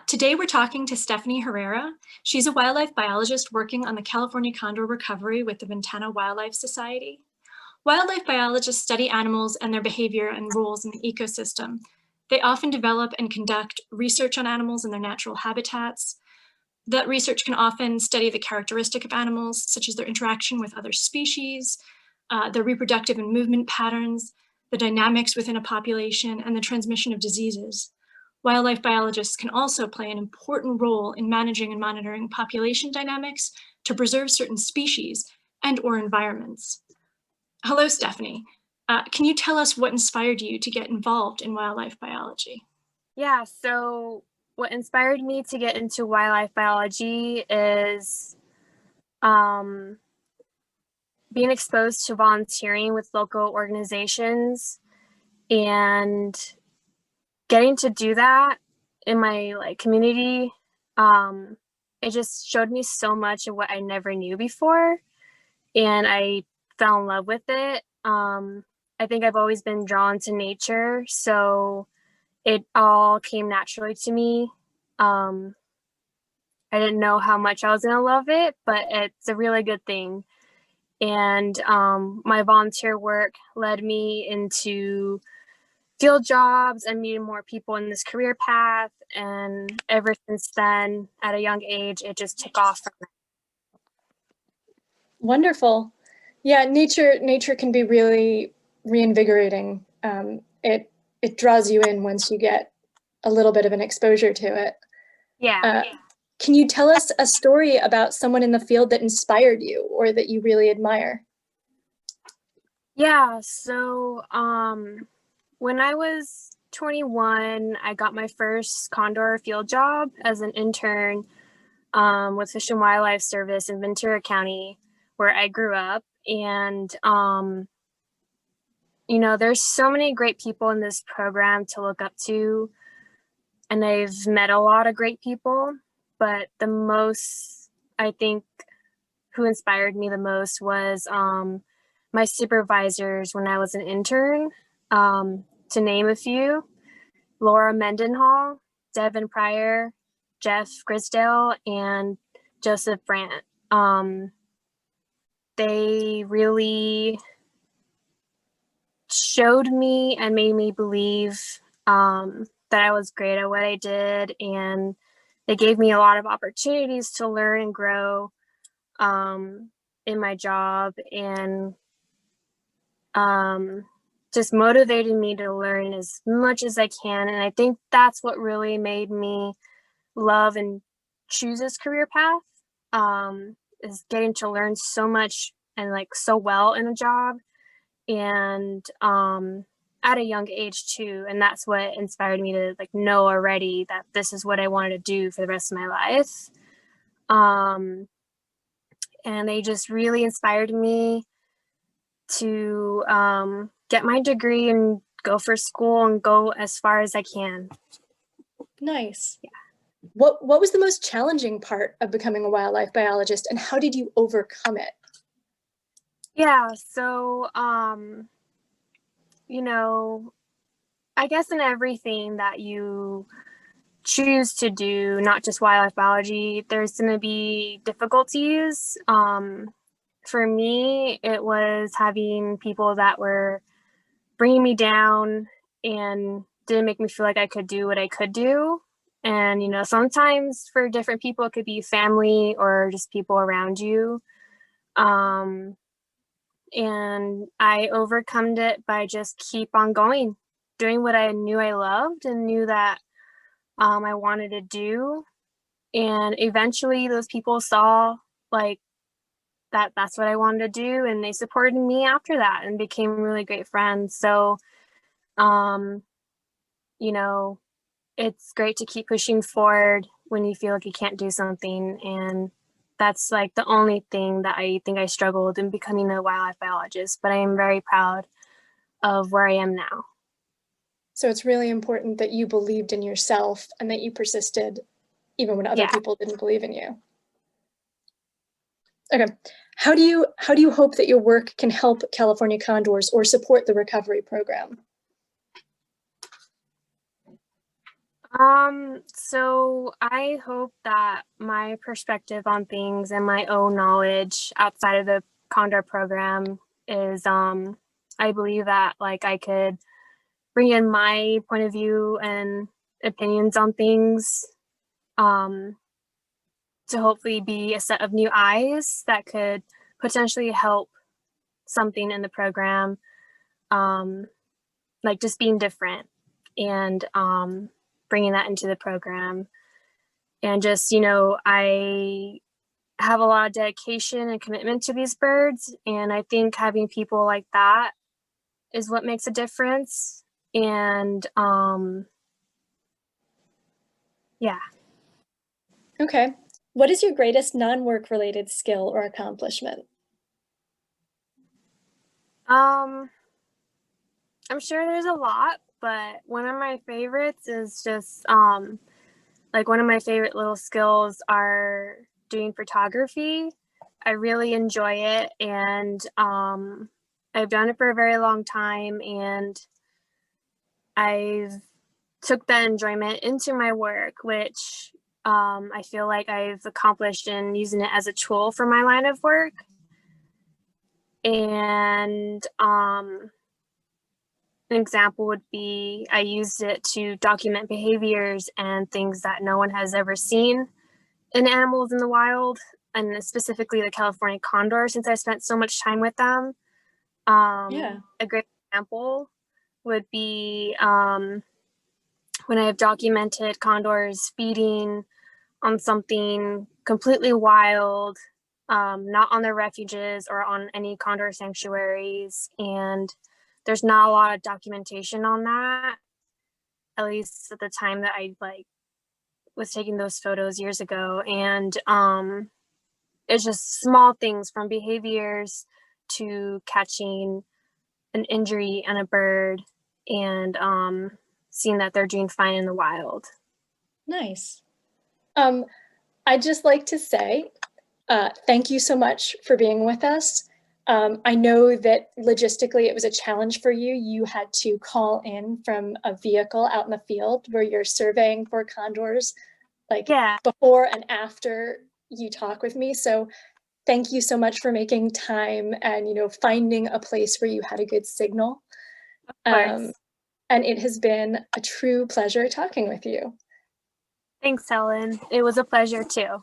Today we're talking to Stephanie Herrera. She's a wildlife biologist working on the California condor recovery with the Ventana Wildlife Society. Wildlife biologists study animals and their behavior and roles in the ecosystem. They often develop and conduct research on animals in their natural habitats. That research can often study the characteristic of animals, such as their interaction with other species, their reproductive and movement patterns, the dynamics within a population, and the transmission of diseases. Wildlife biologists can also play an important role in managing and monitoring population dynamics to preserve certain species and/or environments. Hello, Stephanie. Can you tell us what inspired you to get involved in wildlife biology? Yeah, so what inspired me to get into wildlife biology is being exposed to volunteering with local organizations and getting to do that in my community. It just showed me so much of what I never knew before, and I fell in love with it. I think I've always been drawn to nature, so it all came naturally to me. I didn't know how much I was going to love it, but it's a really good thing. And my volunteer work led me into field jobs and meeting more people in this career path. And ever since then, at a young age, it just took off from there. Wonderful. Yeah, nature can be really reinvigorating. It draws you in once you get a little bit of an exposure to it. Yeah. Can you tell us a story about someone in the field that inspired you or that you really admire? Yeah, so when I was 21, I got my first condor field job as an intern with Fish and Wildlife Service in Ventura County, where I grew up. And, there's so many great people in this program to look up to. And I've met a lot of great people, but the most, I think, who inspired me the most was my supervisors when I was an intern. To name a few: Laura Mendenhall, Devin Pryor, Jeff Grisdale, and Joseph Brandt. They really showed me and made me believe that I was great at what I did, and they gave me a lot of opportunities to learn and grow in my job, and just motivated me to learn as much as I can. And I think that's what really made me love and choose this career path, is getting to learn so much and so well in a job, and at a young age too. And that's what inspired me to know already that this is what I wanted to do for the rest of my life. And they just really inspired me to get my degree and go for school and go as far as I can. Nice. Yeah. What was the most challenging part of becoming a wildlife biologist, and how did you overcome it? Yeah, so I guess in everything that you choose to do, not just wildlife biology, there's going to be difficulties. For me, it was having people that were bringing me down and didn't make me feel like I could do what I could do. And, sometimes for different people, it could be family or just people around you. And I overcome it by just keep on going, doing what I knew I loved and knew that I wanted to do. And eventually those people saw that's what I wanted to do, and they supported me after that and became really great friends. So, it's great to keep pushing forward when you feel like you can't do something. And that's the only thing that I think I struggled in becoming a wildlife biologist, but I am very proud of where I am now. So it's really important that you believed in yourself and that you persisted even when other people didn't believe in you. Okay. How do you hope that your work can help California condors or support the recovery program? So I hope that my perspective on things and my own knowledge outside of the Condor program is, I believe that like I could bring in my point of view and opinions on things, um, to hopefully be a set of new eyes that could potentially help something in the program, um, like just being different and bringing that into the program. And just, I have a lot of dedication and commitment to these birds. And I think having people like that is what makes a difference. And yeah. Okay. What is your greatest non-work related skill or accomplishment? Um, I'm sure there's a lot, but one of my favorites is just like one of my favorite little skills are doing photography. I really enjoy it, and I've done it for a very long time, and I've took that enjoyment into my work, which I feel like I've accomplished in using it as a tool for my line of work. And an example would be I used it to document behaviors and things that no one has ever seen in animals in the wild, and specifically the California condor, since I spent so much time with them. Yeah. A great example would be when I have documented condors feeding on something completely wild, not on their refuges or on any condor sanctuaries. And there's not a lot of documentation on that, at least at the time that I was taking those photos years ago. And it's just small things from behaviors to catching an injury on a bird and seeing that they're doing fine in the wild. Nice. I'd just like to say thank you so much for being with us. I know that logistically it was a challenge for you. You had to call in from a vehicle out in the field where you're surveying for condors, before and after you talk with me. So thank you so much for making time and, finding a place where you had a good signal. Of course. And it has been a true pleasure talking with you. Thanks, Helen. It was a pleasure too.